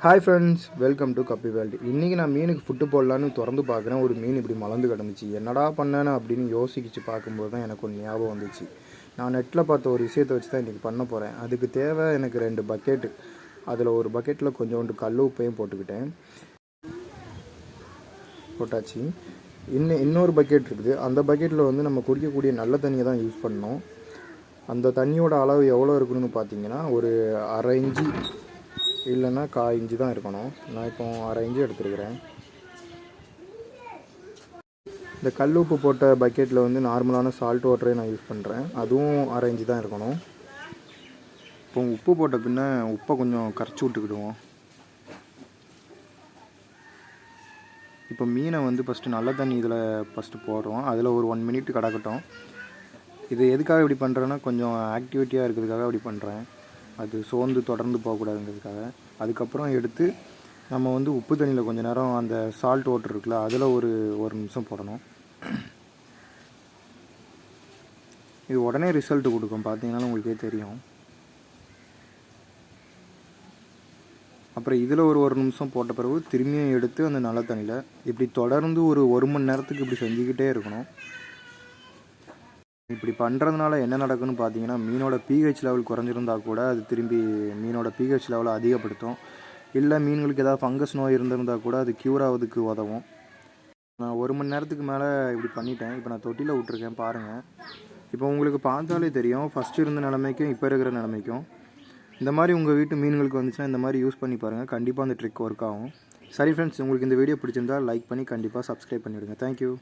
Hi friends, welcome to கப்பி world. இன்றைக்கி நான் மீனுக்கு ஃபுட்டு போடலான்னு திறந்து பார்க்குறேன். ஒரு மீன் இப்படி மலர்ந்து கிடந்துச்சு. என்னடா பண்ணேன்னு அப்படின்னு யோசிச்சு பார்க்கும்போது தான் எனக்கு ஒரு ஞாபகம் வந்துச்சு. நான் நெட்டில் பார்த்த ஒரு விஷயத்தை வச்சு தான் இன்றைக்கி பண்ண போகிறேன். அதுக்கு தேவை எனக்கு 2 பக்கெட்டு. அதில் ஒரு பக்கெட்டில் கொஞ்சோண்டு கல் உப்பையும் போட்டுக்கிட்டேன். போட்டாச்சு. இன்னொரு பக்கெட் இருக்குது. அந்த பக்கெட்டில் வந்து நம்ம குடிக்கக்கூடிய நல்ல தண்ணியை தான் யூஸ் பண்ணணும். அந்த தண்ணியோட அளவு எவ்வளோ இருக்கணும்னு பார்த்தீங்கன்னா, ஒரு அரை இஞ்சி இல்லைன்னா 1/4 இன்ச்சு தான் இருக்கணும். நான் இப்போ அரை இன்ச்சு எடுத்துருக்கிறேன். இந்த கல் உப்பு போட்ட பக்கெட்டில் வந்து நார்மலான சால்ட் வாட்டரே நான் யூஸ் பண்ணுறேன். அதுவும் அரை இன்ச்சு தான் இருக்கணும். இப்போ உப்பு போட்ட பின்ன உப்பை கொஞ்சம் கரைச்சி விட்டுக்கிடுவோம். இப்போ மீனை வந்து ஃபஸ்ட்டு நல்ல தண்ணி இதில் ஃபஸ்ட்டு போடுறோம். அதில் ஒரு 1 மினிட் கிடக்கட்டும். இது எதுக்காக இப்படி பண்ணுறேன்னா, கொஞ்சம் ஆக்டிவிட்டியாக இருக்கிறதுக்காக இப்படி பண்ணுறேன். அது சோர்ந்து தொடர்ந்து போகக்கூடாதுங்கிறதுக்காக. அதுக்கப்புறம் எடுத்து நம்ம வந்து உப்பு தண்ணியில் கொஞ்சம் நேரம் அந்த சால்ட் வாட்டர் இருக்குல்ல, அதில் ஒரு நிமிஷம் போடணும். இது உடனே ரிசல்ட் கொடுக்கும், பார்த்தீங்கன்னா உங்களுக்கே தெரியும். அப்புறம் இதில் ஒரு நிமிஷம் போட்ட பிறகு திரும்பியும் எடுத்து அந்த நல்ல தண்ணியில் இப்படி தொடர்ந்து ஒரு மணி நேரத்துக்கு இப்படி செஞ்சுக்கிட்டே இருக்கணும். இப்படி பண்ணுறதுனால என்ன நடக்குன்னு பார்த்தீங்கன்னா, மீனோட pH லெவல் குறைஞ்சிருந்தால் கூட அது திரும்பி மீனோட pH லெவலை அதிகப்படுத்தும். இல்லை மீன்களுக்கு ஏதாவது ஃபங்கஸ் நோய் இருந்திருந்தால் கூட அது க்யூர் ஆகிறதுக்கு உதவும். நான் 1 மணி நேரத்துக்கு மேலே இப்படி பண்ணிட்டேன். இப்போ நான் தொட்டியில் விட்ருக்கேன், பாருங்கள். இப்போ உங்களுக்கு பார்த்தாலே தெரியும், ஃபஸ்ட்டு இருந்த நிலைமைக்கும் இப்போ இருக்கிற நிலைமைக்கும். இந்த மாதிரி உங்கள் வீட்டு மீன்களுக்கு வந்துச்சுன்னா இந்த மாதிரி யூஸ் பண்ணி பாருங்கள். கண்டிப்பாக அந்த ட்ரிக் ஒர்க் ஆகும். சரி ஃப்ரெண்ட்ஸ், உங்களுக்கு இந்த வீடியோ பிடிச்சிருந்தால் லைக் பண்ணி கண்டிப்பாக சப்ஸ்கிரைப் பண்ணிவிடுங்க. தேங்க்யூ.